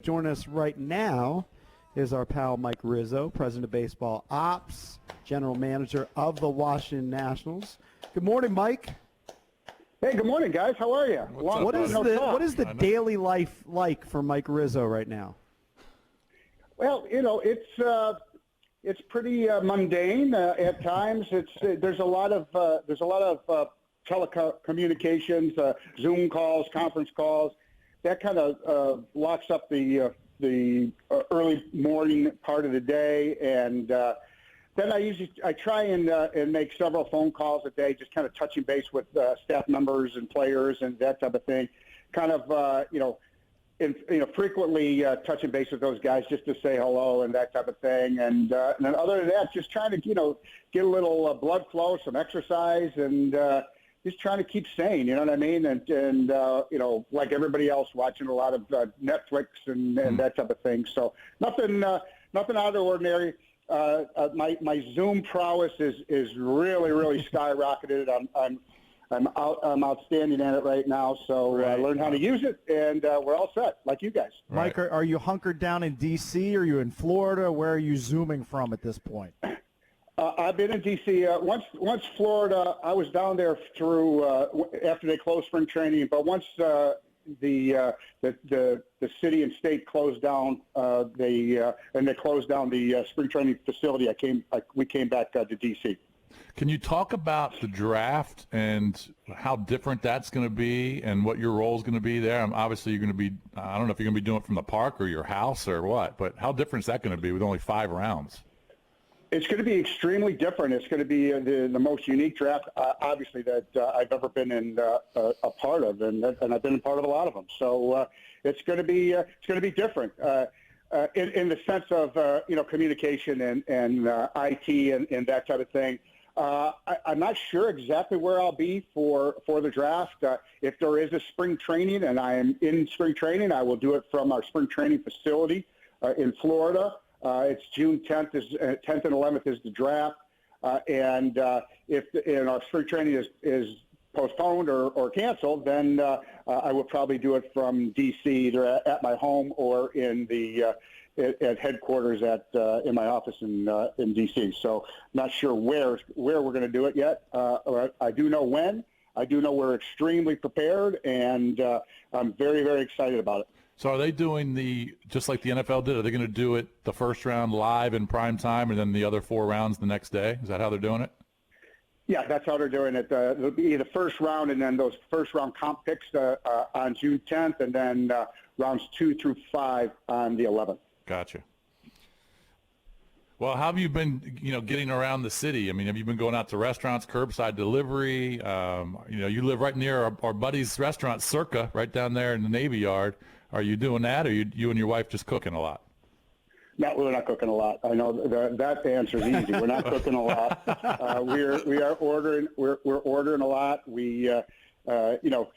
Joining us right now is our pal Mike Rizzo, President of Baseball Ops, General Manager of the Washington Nationals. Good morning, Mike. Hey, good morning, guys. How are you? What is the daily life like for Mike Rizzo right now? Well, it's pretty mundane at times. There's a lot of telecommunications, Zoom calls, conference calls. That kind of locks up the early morning part of the day, and then I try and make several phone calls a day, just kind of touching base with staff members and players and that type of thing. Kind of frequently touching base with those guys just to say hello and that type of thing. And then other than that, just trying to get a little blood flow, some exercise, and just trying to keep sane, you know what I mean? And like everybody else, watching a lot of Netflix and that type of thing. So nothing out of the ordinary. My Zoom prowess is really skyrocketed. I'm outstanding at it right now. So I learned how to use it, and we're all set, like you guys. Right. Mike, are you hunkered down in D.C.? Are you in Florida? Where are you Zooming from at this point? I've been in D.C. Once Florida, I was down there through after they closed spring training. But once the city and state closed down, they closed down the spring training facility. We came back to D.C. Can you talk about the draft and how different that's going to be and what your role is going to be there? Obviously, you're going to be, I don't know if you're going to be doing it from the park or your house or what, but how different is that going to be with only 5 rounds? It's going to be extremely different. It's going to be the most unique draft, obviously, that I've ever been in a part of, and I've been a part of a lot of them. So it's going to be different in the sense of communication and IT and that type of thing. I'm not sure exactly where I'll be for the draft. If there is a spring training and I am in spring training, I will do it from our spring training facility in Florida. It's June 10th and 11th is the draft, and if our spring training is postponed or canceled, then I will probably do it from D.C. either at my home or in at headquarters in my office in D.C. So not sure where we're going to do it yet. I do know when. I do know we're extremely prepared, and I'm very, very excited about it. So are they doing just like the NFL did? Are they going to do it the first round live in prime time and then the other 4 rounds the next day? Is that how they're doing it? Yeah, that's how they're doing it. It'll be the first round and then those first round comp picks on June 10th and then rounds 2 through 5 on the 11th. Gotcha. Well, how have you been, getting around the city? I mean, have you been going out to restaurants, curbside delivery? You live right near our buddy's restaurant, Circa, right down there in the Navy Yard. Are you doing that, or you and your wife just cooking a lot? No, we're not cooking a lot. I know that answer is easy. We're not cooking a lot. We are ordering. We're ordering a lot.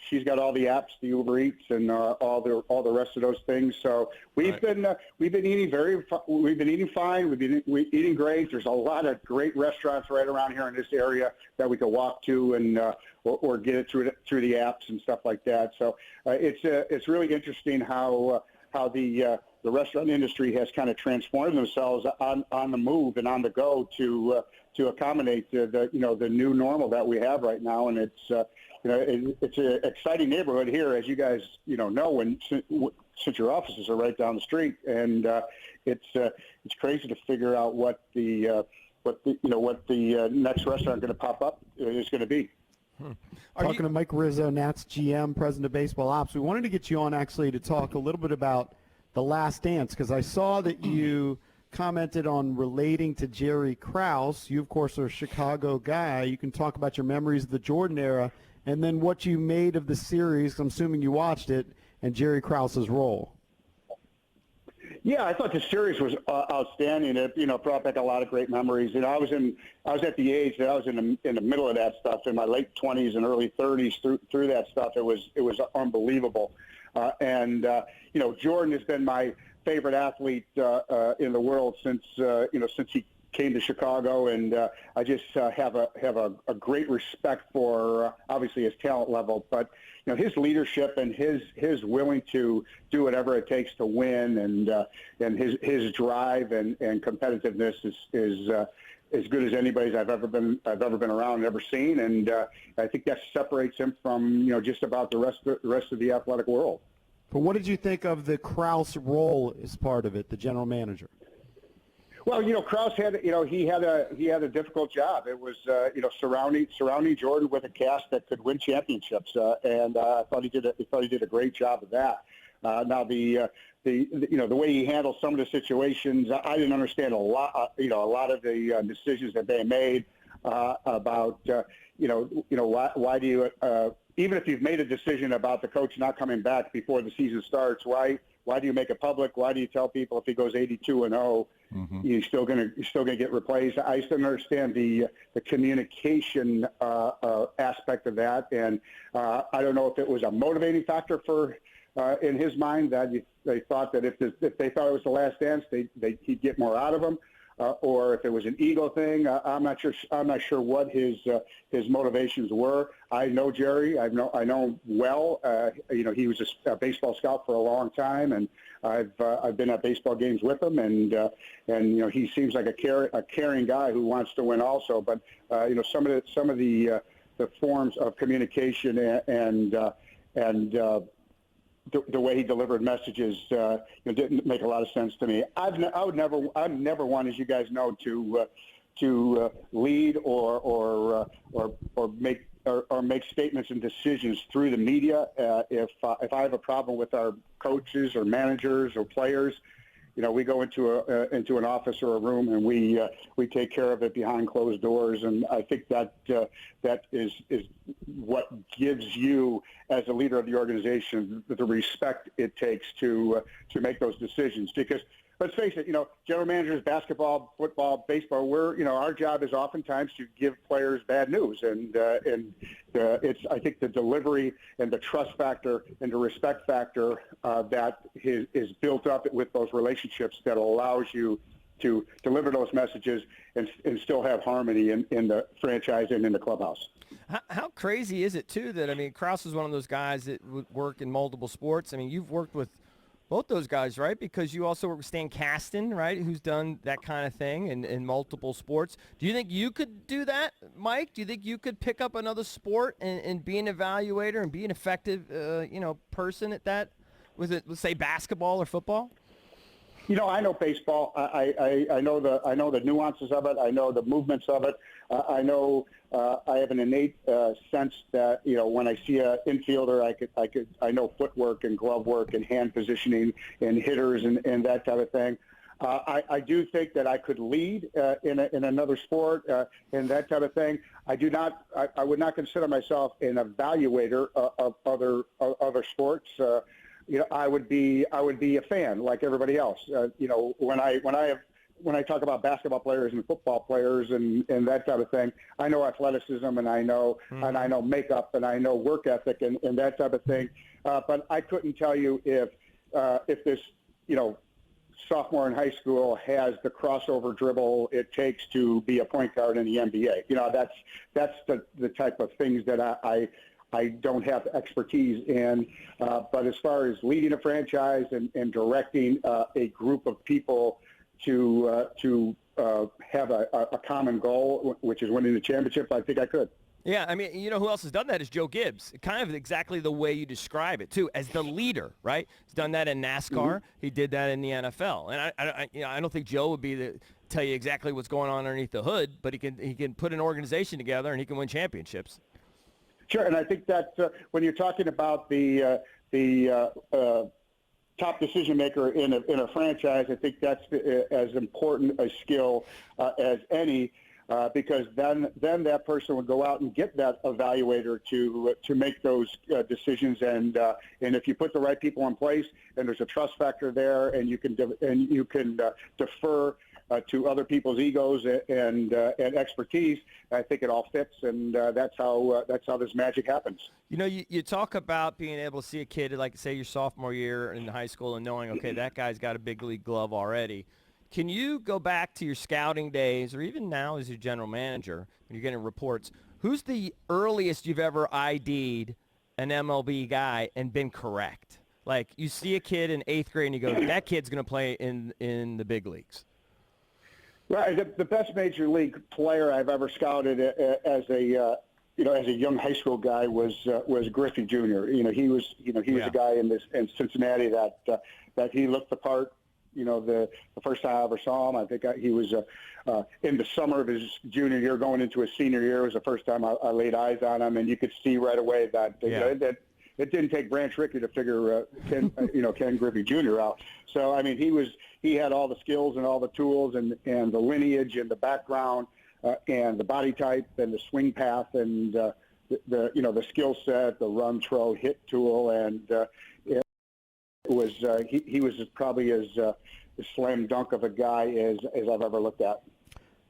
She's got all the apps, the Uber Eats, and all the rest of those things. So we've been eating we've been eating fine. We've been eating great. There's a lot of great restaurants right around here in this area that we can walk to and or get it through the apps and stuff like that. So it's really interesting how the restaurant industry has kind of transformed themselves on the move and on the go to accommodate the new normal that we have right now, and it's an exciting neighborhood here, as you guys know, since your offices are right down the street, and it's crazy to figure out what the next restaurant going to pop up is going to be. Talking to Mike Rizzo, Nats GM, President of Baseball Ops. We wanted to get you on actually to talk a little bit about The Last Dance, because I saw that you commented on relating to Jerry Krause. You, of course, are a Chicago guy. You can talk about your memories of the Jordan era and then what you made of the series. I'm assuming you watched it, and Jerry Krause's role. Yeah, I thought the series was outstanding. It brought back a lot of great memories. I was at the age that I was in the middle of that stuff in my late 20s and early 30s through that stuff. It was unbelievable. Jordan has been my favorite athlete in the world since he came to Chicago, and I just have a great respect for obviously his talent level, but his leadership and his willing to do whatever it takes to win, and his drive and competitiveness is as good as anybody's I've ever been around and ever seen, and I think that separates him from just about the rest of the athletic world. But what did you think of the Krause role as part of it, the general manager? Well, Krause had he had a difficult job. It was surrounding Jordan with a cast that could win championships, and I thought he did a great job of that. Now the way he handled some of the situations, I didn't understand a lot of the decisions that they made about why do you even if you've made a decision about the coach not coming back before the season starts, why do you make it public? Why do you tell people if he goes 82-0, you're still gonna get replaced? I just don't understand the communication aspect of that, and I don't know if it was a motivating factor for in his mind that they thought that if they thought it was the last dance, he'd get more out of them. Or if it was an ego thing, I'm not sure what his motivations were. I know Jerry. I know him well. He was a baseball scout for a long time, and I've been at baseball games with him, and he seems like a caring guy who wants to win also. But some of the forms of communication and the way he delivered messages didn't make a lot of sense to me. I'd never want, as you guys know, to lead or make statements and decisions through the media. If I have a problem with our coaches or managers or players, we go into an office or a room and we take care of it behind closed doors. And I think that is what gives you, as a leader of the organization, the respect it takes to make those decisions. Because let's face it, general managers, basketball, football, baseball, our job is oftentimes to give players bad news, and it's, I think, the delivery and the trust factor and the respect factor that is built up with those relationships that allows you to deliver those messages and still have harmony in the franchise and in the clubhouse. How crazy is it, too, that, Krause is one of those guys that would work in multiple sports. You've worked with both those guys, right? Because you also work with Stan Kasten, right, who's done that kind of thing in multiple sports. Do you think you could do that, Mike? Do you think you could pick up another sport and be an evaluator and be an effective, person at that, with it, let's say, basketball or football? I know baseball. I know the nuances of it. I know the movements of it. I know I have an innate sense that when I see an infielder, I know footwork and glove work and hand positioning and hitters and that type of thing. I do think that I could lead in another sport and that type of thing. I would not consider myself an evaluator of other sports. I would be a fan like everybody else. When I talk about basketball players and football players and that type of thing, I know athleticism and I know makeup and I know work ethic and that type of thing. But I couldn't tell you if this sophomore in high school has the crossover dribble it takes to be a point guard in the NBA. That's the type of things that I don't have expertise in, but as far as leading a franchise and directing a group of people to have a common goal, which is winning the championship, I think I could. Yeah, who else has done that is Joe Gibbs. Kind of exactly the way you describe it, too, as the leader, right? He's done that in NASCAR. Mm-hmm. He did that in the NFL. And I don't think Joe would be the tell you exactly what's going on underneath the hood, but he can put an organization together and he can win championships. Sure, and I think that when you're talking about the top decision maker in a franchise, I think that's as important a skill as any, because then that person would go out and get that evaluator to make those decisions, and if you put the right people in place, and there's a trust factor there, and you can defer to other people's egos and expertise, I think it all fits, and that's how this magic happens. You talk about being able to see a kid, like say your sophomore year in high school, and knowing, okay, that guy's got a big league glove already. Can you go back to your scouting days, or even now as your general manager, when you're getting reports, who's the earliest you've ever ID'd an MLB guy and been correct? Like, you see a kid in 8th grade and you go, that kid's going to play in the big leagues. Right. The best major league player I've ever scouted as a young high school guy was Griffey Jr. He was a guy in Cincinnati that he looked the part. The first time I ever saw him, I think he was in the summer of his junior year, going into his senior year, was the first time I laid eyes on him, and you could see right away that that it didn't take Branch Rickey to figure Ken Griffey Jr. out. So I mean, he had all the skills and all the tools and the lineage and the background and the body type and the swing path and the skill set, the run, throw, hit tool, and he was probably as slam dunk of a guy as I've ever looked at.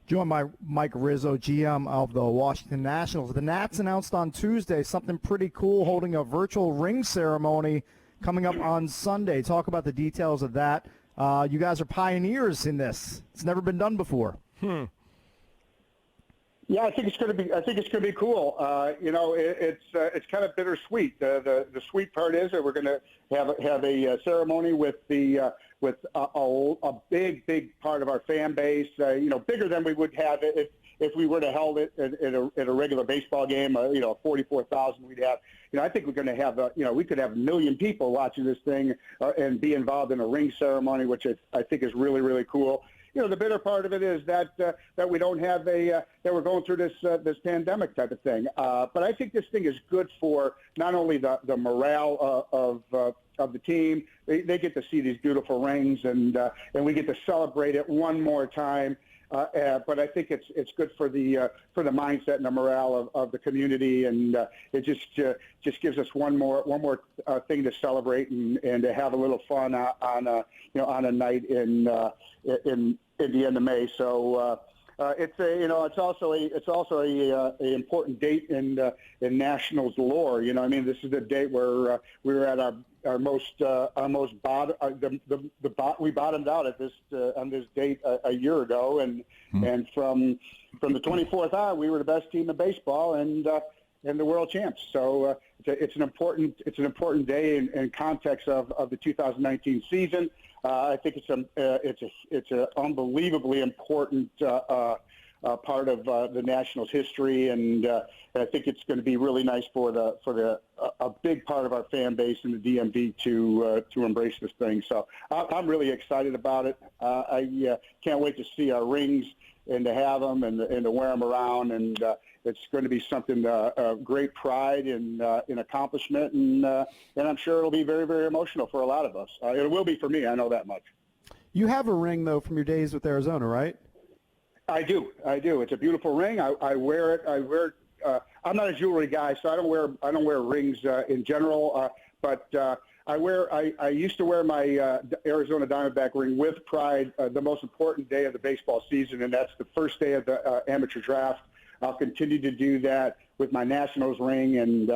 Joined by Mike Rizzo, GM of the Washington Nationals. The Nats announced on Tuesday something pretty cool, holding a virtual ring ceremony coming up on Sunday. Talk about the details of that. You guys are pioneers in this. It's never been done before. Yeah, I think it's going to be cool. It's kind of bittersweet. The sweet part is that we're going to have a ceremony with a big part of our fan base. Bigger than we would have if we were to held it at a regular baseball game. 44,000 we'd have. I think we're going to have we could have 1 million people watching this thing and be involved in a ring ceremony, which I think is really, really cool. The bitter part of it is that we don't have that we're going through this pandemic type of thing. But I think this thing is good for not only the morale of the team. They get to see these beautiful rings, and we get to celebrate it one more time. But I think it's good for the mindset and the morale of the community, and it just gives us one more thing to celebrate and to have a little fun on a night in the end of May. So it's also a important date in Nationals lore. This is the date where we were at our most bottom. We bottomed out at this on this date a year ago, and from the 24th on, we were the best team in baseball and the world champs. So it's an important day in context of the 2019 season. I think it's an unbelievably important part of the Nationals' history, and I think it's going to be really nice for a big part of our fan base in the DMV to embrace this thing. So I'm really excited about it. I can't wait to see our rings and to have them and to wear them around, and it's going to be something great pride and accomplishment, and I'm sure it'll be very, very emotional for a lot of us. It will be for me. I know that much. You have a ring though from your days with Arizona, right? I do. It's a beautiful ring. I wear it. I'm not a jewelry guy, so I don't wear rings in general. But I used to wear my Arizona Diamondback ring with pride the most important day of the baseball season, and that's the first day of the amateur draft. I'll continue to do that with my Nationals ring. And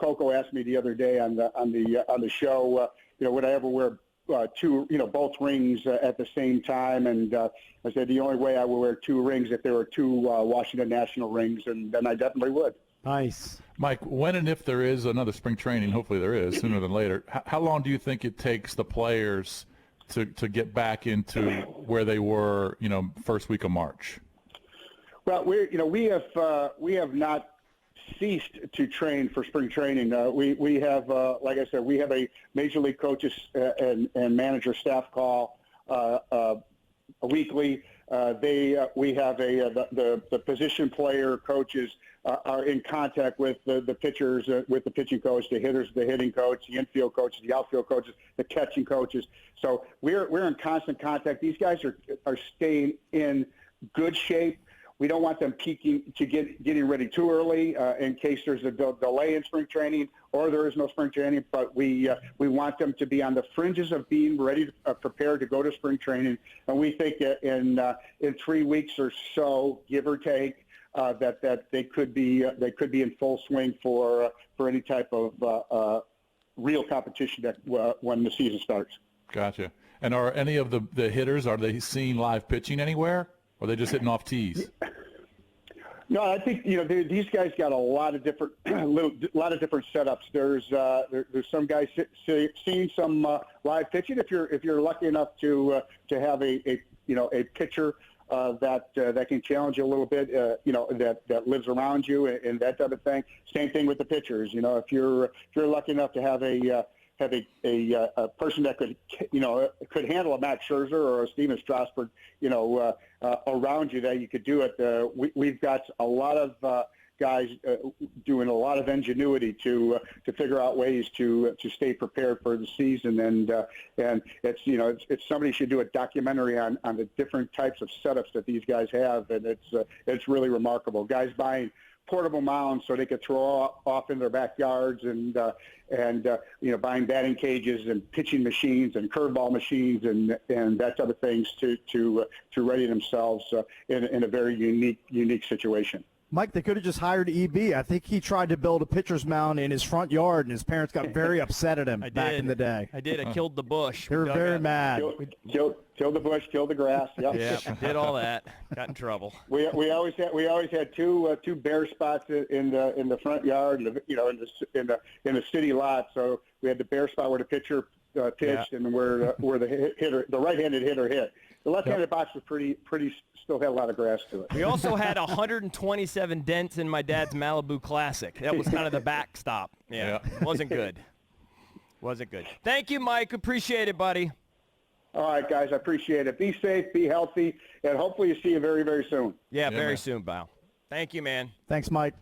Coco asked me the other day on the show, would I ever wear both rings at the same time? And I said the only way I would wear two rings if there were two Washington National rings, and then I definitely would. Nice. Mike, when and if there is another spring training, hopefully there is sooner than later, how long do you think it takes the players to get back into where they were, first week of March? Well, we have not ceased to train for spring training. We have, like I said, we have a major league coaches and manager staff call weekly. We have the position player coaches are in contact with the pitchers, with the pitching coach, the hitters, the hitting coach, the infield coaches, the outfield coaches, the catching coaches. So we're in constant contact. These guys are staying in good shape. We don't want them peaking to getting ready too early in case there's a delay in spring training or there is no spring training. But we want them to be on the fringes of being ready, prepared to go to spring training. And we think in 3 weeks or so, give or take, that they could be in full swing for any type of real competition when the season starts. Gotcha. And are any of the hitters, are they seeing live pitching anywhere? Or are they just hitting off tees? No, I think these guys got a lot of different different setups. There's some guys seeing some live pitching. If you're lucky enough to have a pitcher that can challenge you a little bit, that lives around you and that type of thing. Same thing with the pitchers. If you're lucky enough to have a person that could handle a Max Scherzer or a Steven Strasburg, around you, that you could do it. We've got a lot of guys doing a lot of ingenuity to figure out ways to stay prepared for the season, and it's somebody should do a documentary on the different types of setups that these guys have, and it's really remarkable. Guys buying portable mounds so they could throw off in their backyards, and buying batting cages and pitching machines and curveball machines and that type of things to ready themselves in a very unique situation. Mike, they could have just hired EB. I think he tried to build a pitcher's mound in his front yard, and his parents got very upset at him back in the day. I killed the bush. They were very mad. Killed the bush, killed the grass. Yep. Yeah, did all that. Got in trouble. We always had two bare spots in the front yard, in the city lot. So we had the bare spot where the pitcher pitched, and where the right-handed hitter hit. The left-handed box was pretty still had a lot of grass to it. We also had 127 dents in my dad's Malibu Classic. That was kind of the backstop. Yeah. Wasn't good. Thank you, Mike. Appreciate it, buddy. All right, guys. I appreciate it. Be safe, be healthy, and hopefully you see you very, very soon. Yeah, very soon, Bow. Thank you, man. Thanks, Mike.